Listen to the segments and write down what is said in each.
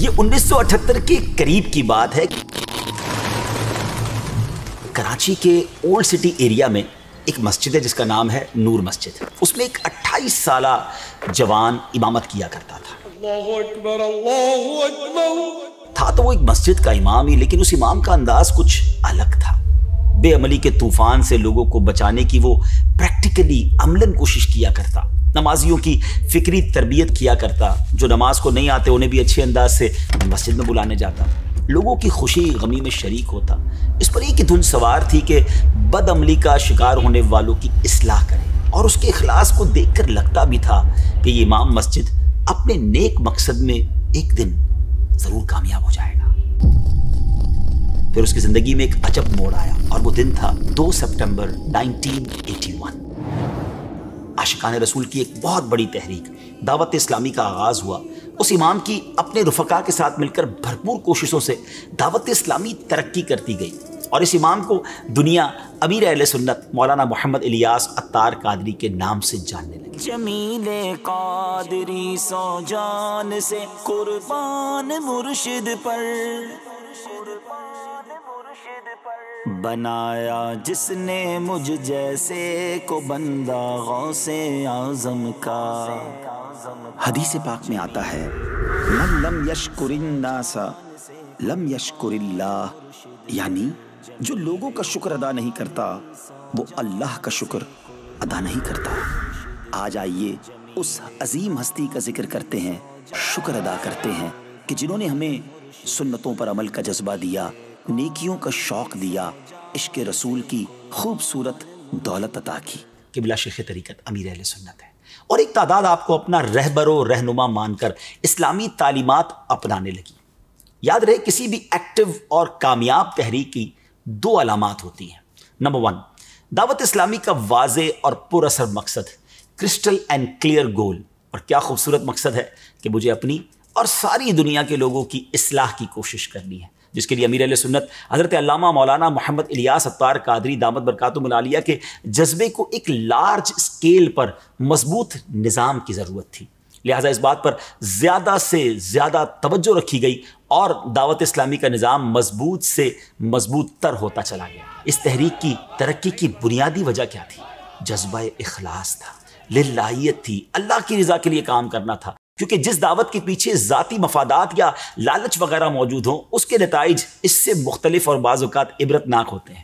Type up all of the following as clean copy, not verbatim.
یہ 1978 کے قریب کی بات ہے۔ کراچی کے اولڈ سٹی ایریا میں ایک مسجد ہے جس کا نام ہے نور مسجد۔ اس میں ایک 28 سالہ جوان امامت کیا کرتا تھا۔ اللہ اکبر، اللہ اکبر۔ تھا تو وہ ایک مسجد کا امام ہی، لیکن اس امام کا انداز کچھ الگ تھا۔ بے عملی کے طوفان سے لوگوں کو بچانے کی وہ پریکٹیکلی عملاً کوشش کیا کرتا۔ نمازیوں کی فکری تربیت کیا کرتا، جو نماز کو نہیں آتے انہیں بھی اچھے انداز سے مسجد میں بلانے جاتا، لوگوں کی خوشی غمی میں شریک ہوتا۔ اس پر ایک ہی دھن سوار تھی کہ بد عملی کا شکار ہونے والوں کی اصلاح کرے، اور اس کے اخلاص کو دیکھ کر لگتا بھی تھا کہ یہ امام مسجد اپنے نیک مقصد میں ایک دن ضرور کامیاب ہو جائے گا۔ پھر اس کی زندگی میں ایک عجب موڑ آیا، اور وہ دن تھا 2 سپٹمبر 1981۔ عاشقان رسول کی ایک بہت بڑی تحریک دعوت اسلامی کا آغاز ہوا۔ اس امام کی اپنے رفقا کے ساتھ مل کر بھرپور کوششوں سے دعوت اسلامی ترقی کرتی گئی، اور اس امام کو دنیا امیر اہل سنت مولانا محمد الیاس عطار قادری کے نام سے جاننے لگی۔ جمیل قادری سو جان سے قربان مرشد پر، بنایا جس نے مجھ جیسے کو بندہ غوث اعظم کا۔ حدیث پاک میں آتا ہے من لم یشکر الناس لم یشکر اللہ، یعنی جو لوگوں کا شکر ادا نہیں کرتا وہ اللہ کا شکر ادا نہیں کرتا۔ آج آئیے اس عظیم ہستی کا ذکر کرتے ہیں، شکر ادا کرتے ہیں کہ جنہوں نے ہمیں سنتوں پر عمل کا جذبہ دیا، نیکیوں کا شوق دیا، عشق رسول کی خوبصورت دولت عطا کی۔ قبلہ شیخ طریقت امیر اہل سنت ہے، اور ایک تعداد آپ کو اپنا رہبر و رہنما مان کر اسلامی تعلیمات اپنانے لگی۔ یاد رہے کسی بھی ایکٹیو اور کامیاب تحریک کی 2 علامات ہوتی ہیں۔ نمبر 1، دعوت اسلامی کا واضح اور پر اثر مقصد، کرسٹل اینڈ کلیئر گول۔ اور کیا خوبصورت مقصد ہے کہ مجھے اپنی اور ساری دنیا کے لوگوں کی اصلاح کی کوشش کرنی ہے، جس کے لیے امیر اہل سنت حضرت علامہ مولانا محمد الیاس عطار قادری دامت برکاتہم العالیہ کے جذبے کو ایک لارج اسکیل پر مضبوط نظام کی ضرورت تھی۔ لہٰذا اس بات پر زیادہ سے زیادہ توجہ رکھی گئی، اور دعوت اسلامی کا نظام مضبوط سے مضبوط تر ہوتا چلا گیا۔ اس تحریک کی ترقی کی بنیادی وجہ کیا تھی؟ جذبہ اخلاص تھا، للہیت تھی، اللہ کی رضا کے لیے کام کرنا تھا، کیونکہ جس دعوت کے پیچھے ذاتی مفادات یا لالچ وغیرہ موجود ہوں اس کے نتائج اس سے مختلف اور بعض اوقات عبرتناک ہوتے ہیں۔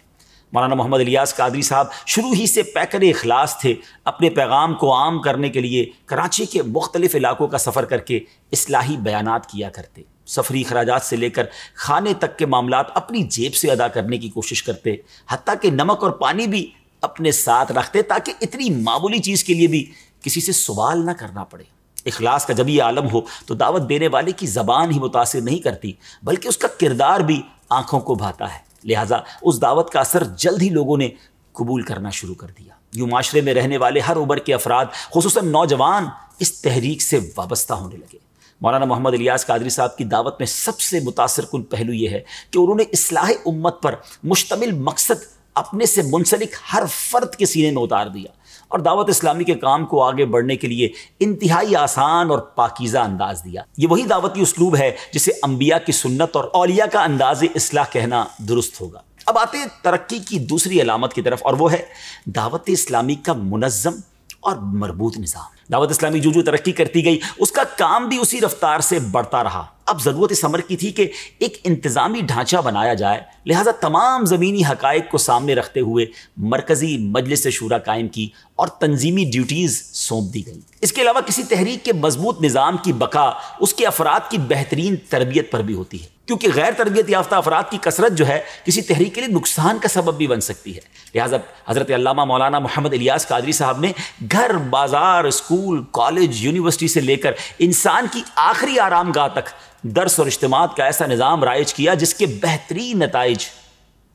مولانا محمد الیاس قادری صاحب شروع ہی سے پیکر اخلاص تھے۔ اپنے پیغام کو عام کرنے کے لیے کراچی کے مختلف علاقوں کا سفر کر کے اصلاحی بیانات کیا کرتے، سفری اخراجات سے لے کر کھانے تک کے معاملات اپنی جیب سے ادا کرنے کی کوشش کرتے، حتیٰ کہ نمک اور پانی بھی اپنے ساتھ رکھتے تاکہ اتنی معمولی چیز کے لیے بھی کسی سے سوال نہ کرنا پڑے۔ اخلاص کا جب یہ عالم ہو تو دعوت دینے والے کی زبان ہی متاثر نہیں کرتی، بلکہ اس کا کردار بھی آنکھوں کو بھاتا ہے۔ لہٰذا اس دعوت کا اثر جلد ہی لوگوں نے قبول کرنا شروع کر دیا۔ یوں معاشرے میں رہنے والے ہر عمر کے افراد، خصوصاً نوجوان، اس تحریک سے وابستہ ہونے لگے۔ مولانا محمد الیاس قادری صاحب کی دعوت میں سب سے متاثر کن پہلو یہ ہے کہ انہوں نے اصلاح امت پر مشتمل مقصد اپنے سے منسلک ہر فرد کے سینے میں اتار دیا، اور دعوت اسلامی کے کام کو آگے بڑھنے کے لیے انتہائی آسان اور پاکیزہ انداز دیا۔ یہ وہی دعوتی اسلوب ہے جسے انبیاء کی سنت اور اولیاء کا انداز اصلاح کہنا درست ہوگا۔ اب آتے ہیں ترقی کی دوسری علامت کی طرف، اور وہ ہے دعوت اسلامی کا منظم اور مربوط نظام۔ دعوت اسلامی جو ترقی کرتی گئی اس کا کام بھی اسی رفتار سے بڑھتا رہا۔ اب ضرورت اس امر کی تھی کہ ایک انتظامی ڈھانچہ بنایا جائے، لہٰذا تمام زمینی حقائق کو سامنے رکھتے ہوئے مرکزی مجلس شورا قائم کی اور تنظیمی ڈیوٹیز سونپ دی گئی۔ اس کے علاوہ کسی تحریک کے مضبوط نظام کی بقا اس کے افراد کی بہترین تربیت پر بھی ہوتی ہے، کیونکہ غیر تربیت یافتہ افراد کی کثرت جو ہے کسی تحریک کے لیے نقصان کا سبب بھی بن سکتی ہے۔ لہٰذا حضرت علامہ مولانا محمد الیاس قادری صاحب نے گھر، بازار، اسکول، کالج، یونیورسٹی سے لے کر انسان کی آخری آرام گاہ تک درس اور اجتماعات کا ایسا نظام رائج کیا جس کے بہترین نتائج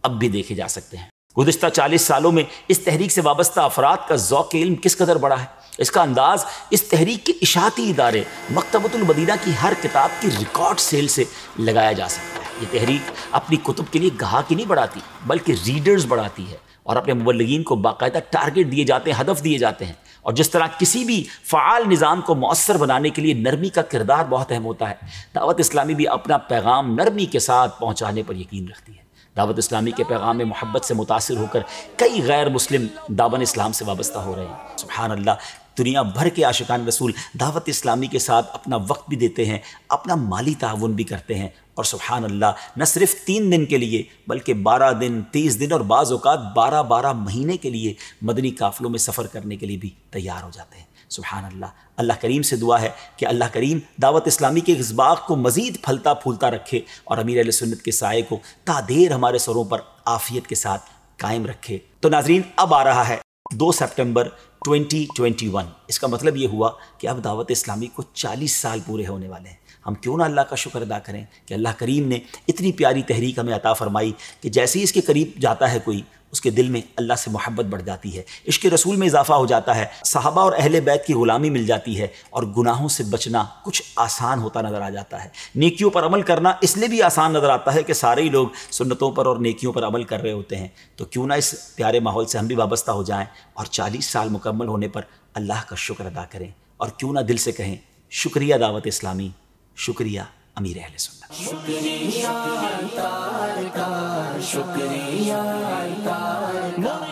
اب بھی دیکھے جا سکتے ہیں۔ گزشتہ 40 سالوں میں اس تحریک سے وابستہ افراد کا ذوق علم کس قدر بڑا ہے، اس کا انداز اس تحریک کے اشاعتی ادارے مکتبۃ المدینہ کی ہر کتاب کی ریکارڈ سیل سے لگایا جا سکتا ہے۔ یہ تحریک اپنی کتب کے لیے گاہک ہی نہیں بڑھاتی بلکہ ریڈرز بڑھاتی ہے، اور اپنے مبلغین کو باقاعدہ ٹارگٹ دیے جاتے ہیں، ہدف دیے جاتے ہیں، اور جس طرح کسی بھی فعال نظام کو مؤثر بنانے کے لیے نرمی کا کردار بہت اہم ہوتا ہے، دعوت اسلامی بھی اپنا پیغام نرمی کے ساتھ پہنچانے پر یقین رکھتی ہے۔ دعوت اسلامی کے پیغام میں محبت سے متاثر ہو کر کئی غیر مسلم دامن اسلام سے وابستہ ہو رہے ہیں۔ سبحان اللہ، دنیا بھر کے عاشقان رسول دعوت اسلامی کے ساتھ اپنا وقت بھی دیتے ہیں، اپنا مالی تعاون بھی کرتے ہیں، اور سبحان اللہ نہ صرف 3 دن کے لیے بلکہ 12 دن، 30 دن اور بعض اوقات 12 مہینے کے لیے مدنی قافلوں میں سفر کرنے کے لیے بھی تیار ہو جاتے ہیں۔ سبحان اللہ، اللہ کریم سے دعا ہے کہ اللہ کریم دعوت اسلامی کے اس باغ کو مزید پھلتا پھولتا رکھے اور امیر اہل سنت کے سائے کو تا دیر ہمارے سروں پر عافیت کے ساتھ قائم رکھے۔ تو ناظرین، اب آ رہا ہے 2 سپٹمبر 2021۔ اس کا مطلب یہ ہوا کہ اب دعوت اسلامی کو 40 سال پورے ہونے والے ہیں۔ ہم کیوں نہ اللہ کا شکر ادا کریں کہ اللہ کریم نے اتنی پیاری تحریک ہمیں عطا فرمائی کہ جیسے ہی اس کے قریب جاتا ہے کوئی، اس کے دل میں اللہ سے محبت بڑھ جاتی ہے، عشق رسول میں اضافہ ہو جاتا ہے، صحابہ اور اہل بیت کی غلامی مل جاتی ہے، اور گناہوں سے بچنا کچھ آسان ہوتا نظر آ جاتا ہے۔ نیکیوں پر عمل کرنا اس لیے بھی آسان نظر آتا ہے کہ سارے ہی لوگ سنتوں پر اور نیکیوں پر عمل کر رہے ہوتے ہیں۔ تو کیوں نہ اس پیارے ماحول سے ہم بھی وابستہ ہو جائیں اور 40 سال مکمل ہونے پر اللہ کا شکر ادا کریں، اور کیوں نہ دل سے کہیں شکریہ دعوت اسلامی، شکریہ امیر اہل سنت۔ شکریہ تارکار، شکریہ تارکار۔